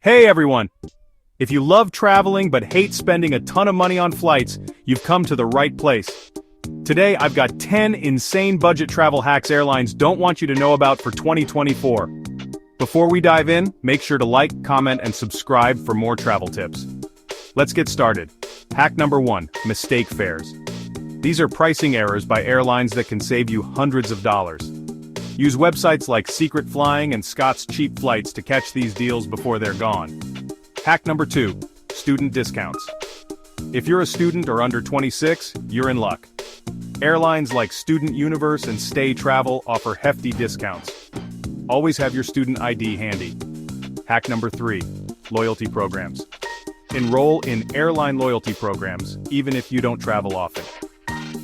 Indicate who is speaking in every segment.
Speaker 1: Hey everyone! If you love traveling but hate spending a ton of money on flights, you've come to the right place. Today I've got 10 insane budget travel hacks airlines don't want you to know about for 2024. Before we dive in, make sure to like, comment, and subscribe for more travel tips. Let's get started. Hack number 1, mistake fares. These are pricing errors by airlines that can save you hundreds of dollars. Use websites like Secret Flying and Scott's Cheap Flights to catch these deals before they're gone. Hack number 2, student discounts. If you're a student or under 26, you're in luck. Airlines like Student Universe and Stay Travel offer hefty discounts. Always have your student ID handy. Hack number 3, loyalty programs. Enroll in airline loyalty programs, even if you don't travel often.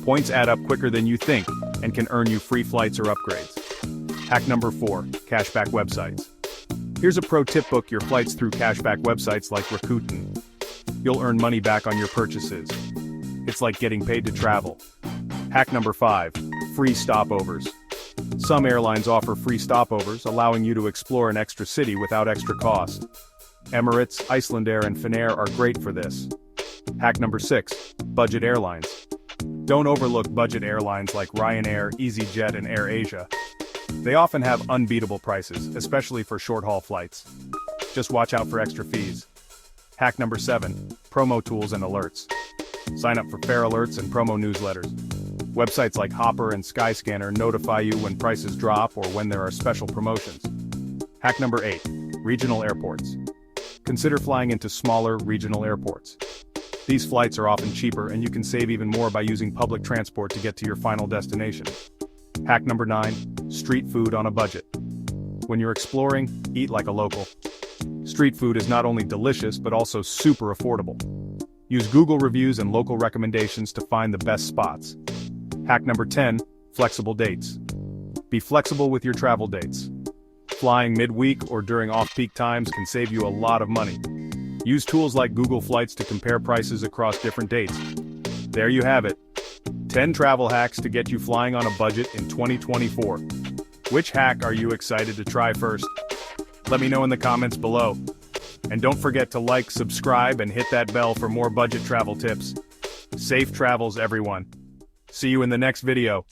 Speaker 1: Points add up quicker than you think and can earn you free flights or upgrades. Hack number 4, cashback websites. Here's a pro tip: book your flights through cashback websites like Rakuten. You'll earn money back on your purchases. It's like getting paid to travel. Hack number 5, free stopovers. Some airlines offer free stopovers, allowing you to explore an extra city without extra cost. Emirates, Icelandair, and Finnair are great for this. Hack number 6, budget airlines. Don't overlook budget airlines like Ryanair, EasyJet, and AirAsia. They often have unbeatable prices, especially for short-haul flights. Just watch out for extra fees. Hack number 7, promo tools and alerts. Sign up for fare alerts and promo newsletters. Websites like Hopper and Skyscanner notify you when prices drop or when there are special promotions. Hack number 8, regional airports. Consider flying into smaller, regional airports. These flights are often cheaper, and you can save even more by using public transport to get to your final destination. Hack number 9, street food on a budget. When you're exploring, eat like a local. Street food is not only delicious but also super affordable. Use Google reviews and local recommendations to find the best spots. Hack number 10, flexible dates. Be flexible with your travel dates. Flying midweek or during off-peak times can save you a lot of money. Use tools like Google Flights to compare prices across different dates. There you have it. 10 travel hacks to get you flying on a budget in 2024. Which hack are you excited to try first? Let me know in the comments below. And don't forget to like, subscribe, and hit that bell for more budget travel tips. Safe travels, everyone. See you in the next video.